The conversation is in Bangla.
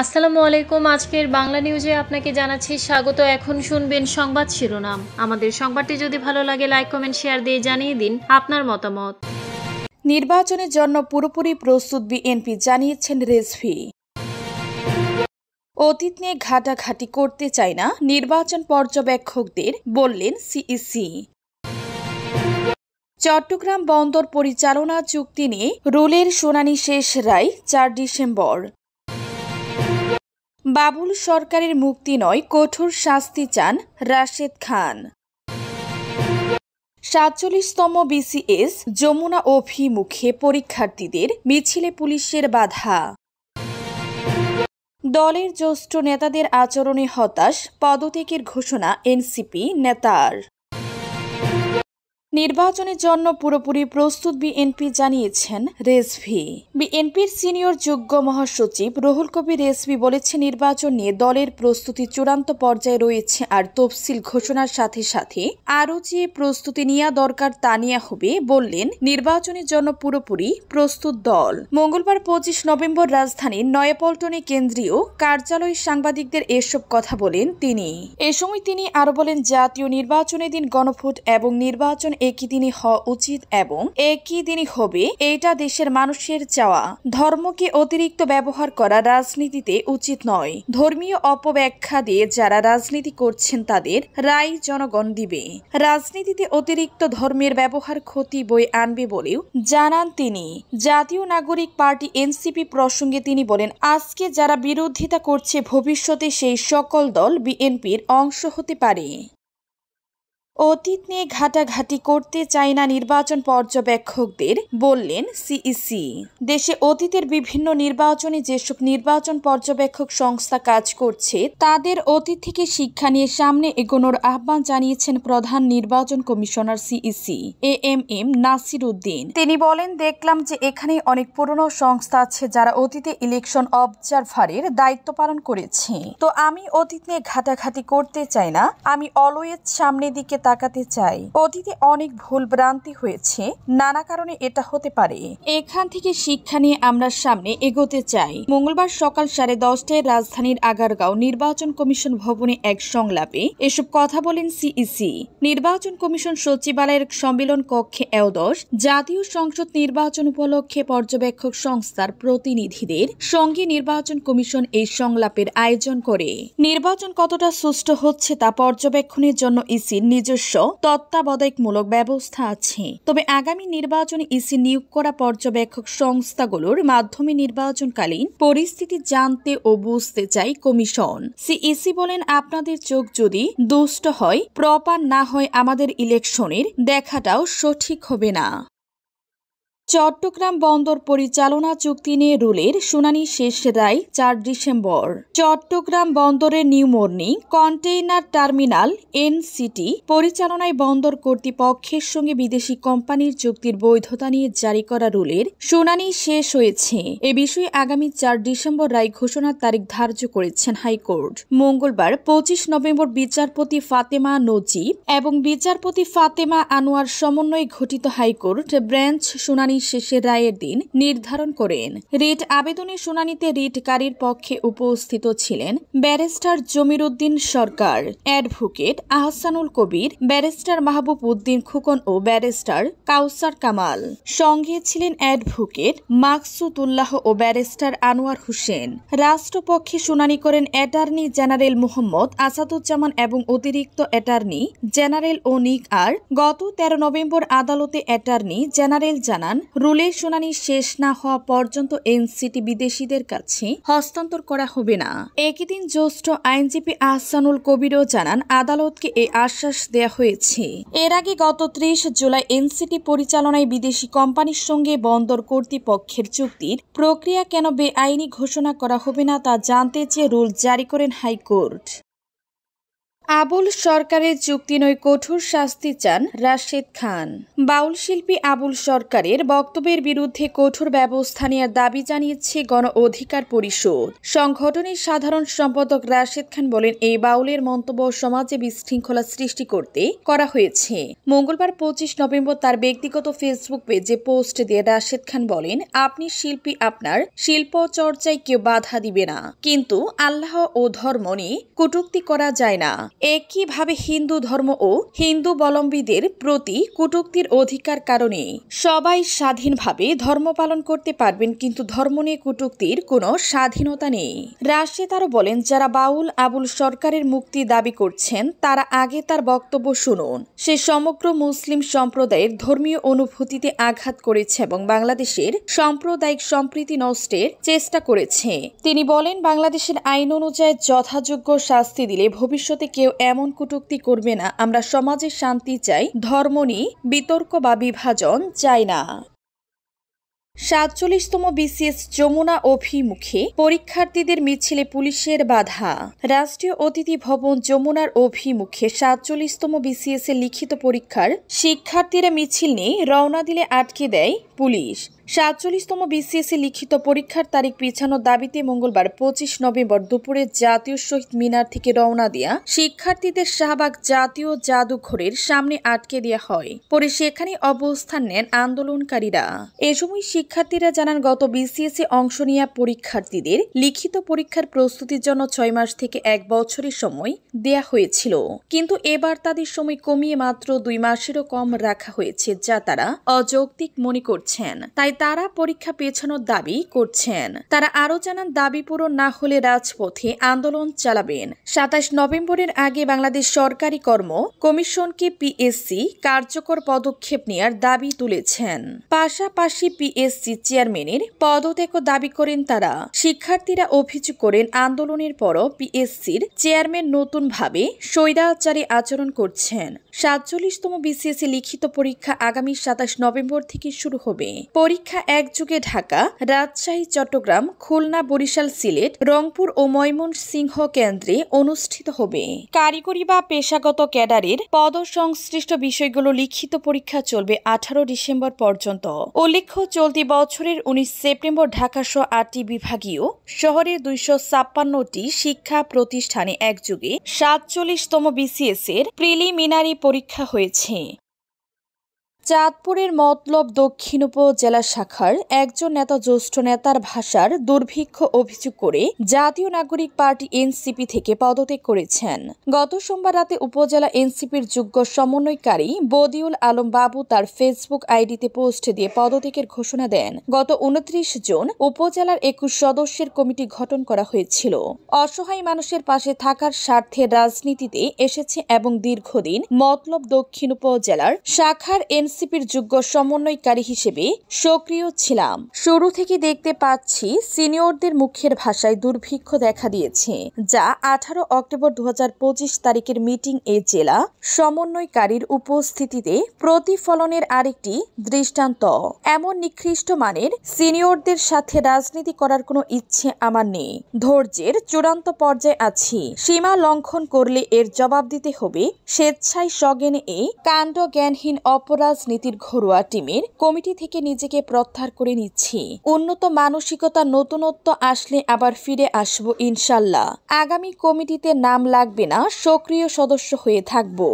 আসসালামু আলাইকুম। আজকের বাংলা নিউজে আপনাকে জানাচ্ছি স্বাগত। এখন শুনবেন সংবাদ শিরোনাম। আমাদের সংবাদটি যদি ভালো লাগে লাইক কমেন্ট শেয়ার দিয়ে জানিয়ে দিন আপনার মতামত। নির্বাচনের জন্য পুরোপুরি প্রস্তুত বিএনপি, জানিয়েছেন রেজভী। অতীত নিয়ে ঘাটাঘাটি করতে চায় না নির্বাচন পর্যবেক্ষকদের, বললেন সিইসি। চট্টগ্রাম বন্দর পরিচালনা চুক্তি নিয়ে রুলের শুনানি শেষ, রায় ৪ ডিসেম্বর। বাবুল সরকারের মুক্তি নয়, কঠোর শাস্তি চান রাশেদ খান। ৪৭তম বিসিএস যমুনা অভিমুখে পরীক্ষার্থীদের মিছিলে পুলিশের বাধা। দলের জ্যেষ্ঠ নেতাদের আচরণে হতাশ, পদত্যাগের ঘোষণা এনসিপি নেতার। নির্বাচনের জন্য পুরোপুরি প্রস্তুত বিএনপি, জানিয়েছেন রেজভী। বিএনপির সিনিয়র যুগ্ম মহাসচিব রুহুল কবির রেজভী বলেছেন, নির্বাচন নিয়ে দলের প্রস্তুতি চূড়ান্ত পর্যায়ে রয়েছে, আর তফসিল ঘোষণার সাথে সাথে আরও যে প্রস্তুতি নেওয়া দরকার তা নেওয়া হবে। বললেন, নির্বাচনের জন্য পুরোপুরি প্রস্তুত দল। মঙ্গলবার ২৫ নভেম্বর রাজধানীর নয়াপল্টনে কেন্দ্রীয় কার্যালয়ে সাংবাদিকদের এসব কথা বলেন তিনি। এ সময় তিনি আরো বলেন, জাতীয় নির্বাচনের দিন গণভোট এবং নির্বাচন একই দিনই হওয়া উচিত এবং একই দিনই হবে, এটা দেশের মানুষের চাওয়া। ধর্মকে অতিরিক্ত ব্যবহার করা রাজনীতিতে উচিত নয়। ধর্মীয় অপব্যাখ্যা দিয়ে যারা রাজনীতি করছেন তাদের রায় জনগণ দিবে। রাজনীতিতে অতিরিক্ত ধর্মের ব্যবহার ক্ষতি বয়ে আনবে বলেও জানান তিনি। জাতীয় নাগরিক পার্টি এনসিপি প্রসঙ্গে তিনি বলেন, আজকে যারা বিরোধিতা করছে ভবিষ্যতে সেই সকল দল বিএনপির অংশ হতে পারে। অতীত নিয়ে ঘাটাঘাটি করতে চায় না নির্বাচন পর্যবেক্ষকদের, বললেন সিইসি। দেশে অতীতের বিভিন্ন নির্বাচনে যেসব নির্বাচন পর্যবেক্ষক সংস্থা কাজ করছে তাদের অতীত থেকে শিক্ষা নিয়ে সামনে এগোনোর আহ্বান জানিয়েছেন প্রধান নির্বাচন commissioner CEC AMM Nasir Uddin. তিনি বলেন, দেখলাম যে এখানে অনেক পুরনো সংস্থা আছে যারা অতীতে ইলেকশন অবজারভারের দায়িত্ব পালন করেছে। তো আমি অতীত নিয়ে ঘাটাঘাটি করতে চাই না, আমি অলওয়েজ সামনের দিকে তাকাতে চাই। অতীতে অনেক ভুল ভ্রান্তি হয়েছে, নানা কারণে এটা হতে পারে। এখান থেকে শিক্ষা নিয়ে আমরা সামনে এগোতে চাই। মঙ্গলবার সকাল 10:30টায় রাজধানীর আগারগাঁও নির্বাচন কমিশন ভবনে এক সংলাপে এসব কথা বলেন সিইসি। নির্বাচন কমিশন সচিবালয়ের সম্মেলন কক্ষে একাদশ জাতীয় সংসদ নির্বাচন উপলক্ষে পর্যবেক্ষক সংস্থার প্রতিনিধিদের সঙ্গে নির্বাচন কমিশন এই সংলাপের আয়োজন করে। নির্বাচন কতটা সুষ্ঠু হচ্ছে তা পর্যবেক্ষণের জন্য ইসির নিজস্ব তত্ত্বাবধায়কমূলক ব্যবস্থা আছে। তবে আগামী নির্বাচনে ইসি নিয়োগ করা পর্যবেক্ষক সংস্থাগুলোর মাধ্যমে নির্বাচনকালীন পরিস্থিতি জানতে ও বুঝতে চাই কমিশন। সিইসি বলেন, আপনাদের চোখ যদি দুষ্ট হয়, প্রপার না হয়, আমাদের ইলেকশনের দেখাটাও সঠিক হবে না। চট্টগ্রাম বন্দর পরিচালনা চুক্তি নিয়ে রুলের শুনানি শেষ, রায় ৪ ডিসেম্বর। চট্টগ্রাম বন্দরের new morning container terminal NCT পরিচালনায় বন্দর কর্তৃপক্ষের সঙ্গে বিদেশি কোম্পানির চুক্তির বৈধতা নিয়ে জারি করা রুলের শুনানি শেষ হয়েছে। এ বিষয়ে আগামী ৪ ডিসেম্বর রায় ঘোষণার তারিখ ধার্য করেছেন হাইকোর্ট। মঙ্গলবার ২৫ নভেম্বর বিচারপতি ফাতেমা নজিব এবং বিচারপতি ফাতেমা আনোয়ার সমন্বয়ে গঠিত হাইকোর্ট বেঞ্চ শুনানি শেষে রায়ের দিন নির্ধারণ করেন। রিট আবেদনের শুনানিতে রিটকারীর পক্ষে উপস্থিত ছিলেন ব্যারিস্টার জমির উদ্দিন সরকার, অ্যাডভোকেট আহসানুল কবির, ব্যারিস্টার মাহবুব উদ্দিন খোকন ও ব্যারিস্টার কাউসার কামাল। সঙ্গে ছিলেন অ্যাডভোকেট মাকসুদুল্লাহ ও ব্যারিস্টার আনোয়ার হোসেন। রাষ্ট্রপক্ষে শুনানি করেন অ্যাটর্নি জেনারেল মোহাম্মদ আসাদুজ্জামান এবং অতিরিক্ত অ্যাটর্নি জেনারেল অনিক আর। গত ১৩ নভেম্বর আদালতে অ্যাটর্নি জেনারেল জানান, রুলের শুনানি শেষ না হওয়া পর্যন্ত এনসিটি বিদেশিদের কাছে হস্তান্তর করা হবে না। একই দিন জ্যেষ্ঠ আইনজীবী আহসানুল কবিরও জানান, আদালতকে এই আশ্বাস দেয়া হয়েছে। এর আগে গত ৩০ জুলাই এনসিটি পরিচালনায় বিদেশি কোম্পানির সঙ্গে বন্দর কর্তৃপক্ষের চুক্তির প্রক্রিয়া কেন বেআইনি ঘোষণা করা হবে না তা জানতে চেয়ে রুল জারি করেন হাইকোর্ট। আবুল সরকারের চুক্তি নয়, কঠোর শাস্তি চান রাশেদ খান। বাউল শিল্পী আবুল সরকারের বক্তব্যের বিরুদ্ধে কঠোর ব্যবস্থা নেওয়ার দাবি জানিয়েছে গণ অধিকার পরিষদ। সংগঠনের সাধারণ সম্পাদক রাশেদ খান বলেন, এই বাউলের মন্তব্য সমাজে বিশৃঙ্খলা সৃষ্টি করতে করা হয়েছে। মঙ্গলবার 25 নভেম্বর তার ব্যক্তিগত ফেসবুক পেজে পোস্ট দিয়ে রাশেদ খান বলেন, আপনি শিল্পী, আপনার শিল্প চর্চায় কেউ বাধা দিবে না, কিন্তু আল্লাহ ও ধর্ম নিয়ে কটূক্তি করা যায় না। একইভাবে হিন্দু ধর্ম ও হিন্দুবলম্বীদের প্রতি কটূক্তির অধিকার কারণে সবাই স্বাধীনভাবে ধর্ম পালন করতে পারবেন, কিন্তু ধর্ম নিয়ে কটূক্তির কোনো স্বাধীনতা নেই। রাশেদ আরও বলেন, যারা বাউল আবুল সরকারের মুক্তি দাবি করছেন তারা আগে তার বক্তব্য শুনুন। সে সমগ্র মুসলিম সম্প্রদায়ের ধর্মীয় অনুভূতিতে আঘাত করেছে এবং বাংলাদেশের সাম্প্রদায়িক সম্প্রীতি নষ্টের চেষ্টা করেছে। তিনি বলেন, বাংলাদেশের আইন অনুযায়ী যথাযোগ্য শাস্তি দিলে ভবিষ্যতে কেউ এমন কটূক্তি করবে না। আমরা সমাজে শান্তি চাই, ধর্ম নিয়ে বিতর্ক বা বিভাজন চাই না। 47তম বিসিএস যমুনা অভিমুখে পরীক্ষার্থীদের মিছিলে পুলিশের বাধা। রাষ্ট্রীয় অতিথি ভবন যমুনার অভিমুখে 47তম বিসিএস এর লিখিত পরীক্ষার শিক্ষার্থীরা মিছিল নিয়ে রওনা দিলে আটকে দেয় পুলিশ। 47তম বিসিএস এর লিখিত পরীক্ষার তারিখ পিছানোর দাবিতে মঙ্গলবার 25 নভেম্বর দুপুরে জাতীয় শহীদ মিনার থেকে রওনা দেয়া শিক্ষার্থীদের শাহবাগ জাতীয় জাদুঘরের সামনে আটকে দেওয়া হয়। পরে সেখানে অবস্থান নেন আন্দোলনকারীরা। এ সময় শিক্ষার্থীরা জানান, গত বিসিএস এ অংশ নেওয়া পরীক্ষার্থীদের লিখিত পরীক্ষার প্রস্তুতির জন্য 6 মাস থেকে 1 বছরের সময় দেয়া হয়েছিল, কিন্তু এবার তাদের সময় কমিয়ে মাত্র 2 মাসেরও কম রাখা হয়েছে, যা তারা অযৌক্তিক মনে করছেন। তাই তারা পরীক্ষা পেছানোর দাবি করছেন। তারা আরও জানান, দাবি পূরণ না হলে রাজপথে আন্দোলন চালাবেন। 27 নভেম্বরের আগে বাংলাদেশ সরকারি কর্ম কমিশনকে পিএসসি কার্যকর পদক্ষেপ নেওয়ার দাবি তুলেছেন। পাশাপাশি পিএসসি চেয়ারম্যানের পদত্যাগও দাবি করেন তারা। শিক্ষার্থীরা অভিযোগ করেন, আন্দোলনের পরও পিএসসির চেয়ারম্যান নতুনভাবে স্বৈরাচারী আচরণ করছেন। 47তম বিসিএস লিখিত পরীক্ষা আগামী 27 নভেম্বর থেকে শুরু হবে। পরীক্ষা একযোগে ঢাকা, রাজশাহী, চট্টগ্রাম, খুলনা, বরিশাল, সিলেট, রংপুর ও ময়মনসিংহ কেন্দ্রে অনুষ্ঠিত হবে। কারিগরি বা পেশাগত ক্যাডারের পদ সংশ্লিষ্ট বিষয়গুলো লিখিত পরীক্ষা চলবে 18 ডিসেম্বর পর্যন্ত। উল্লেখ্য, চলতি বছরের 19 সেপ্টেম্বর ঢাকাসহ 8টি বিভাগীয় শহরের 256টি শিক্ষা প্রতিষ্ঠানে একযোগে 47তম বিসিএস এর প্রিলিমিনারি পরীক্ষা হয়েছে। চাঁদপুরের মতলব দক্ষিণ উপজেলা শাখার একজন নেতা জ্যেষ্ঠ নেতার ভাষার দুর্ভিক্ষ অভিযোগ করে জাতীয় নাগরিক পার্টি এনসিপি থেকে পদত্যাগ করেছেন। গত সোমবার রাতে উপজেলা এনসিপির যোগ্য সমন্বয়কারী বদিউল আলম বাবু তার ফেসবুক আইডিতে পোস্ট দিয়ে পদত্যাগের ঘোষণা দেন। গত 29 জুন উপজেলার 21 সদস্যের কমিটি গঠন করা হয়েছিল। অসহায় মানুষের পাশে থাকার স্বার্থে রাজনীতিতে এসেছে এবং দীর্ঘদিন মতলব দক্ষিণ উপজেলার শাখার এনসিপির যোগ্য সমন্বয়কারী হিসেবে সক্রিয় ছিলাম। শুরু থেকে দেখতে পাচ্ছি সিনিয়রদের মুখের ভাষায় দুর্ভিক্ষ দেখা দিয়েছে, যা 18 অক্টোবর 2025 তারিখের মিটিং এ জেলা সমন্বয়কারীর উপস্থিতিতে প্রতিফলনের আরেকটি দৃষ্টান্ত। এমন নিকৃষ্ট মানের সিনিয়রদের সাথে রাজনীতি করার কোনো ইচ্ছে আমার নেই। ধৈর্যের চূড়ান্ত পর্যায়ে আছি। সীমা লঙ্ঘন করলে এর জবাব দিতে হবে। স্বেচ্ছায় সজ্ঞানে এই কাণ্ড জ্ঞানহীন অপরাজনীতির ঘরোয়া টিমের কমিটি থেকে নিজেকে প্রত্যাহার করে নিচ্ছি। উন্নত মানসিকতা, নতুনত্ব আসলে আবার ফিরে আসবো ইনশাল্লাহ। আগামী কমিটিতে নাম লাগবে না, সক্রিয় সদস্য হয়ে থাকবো।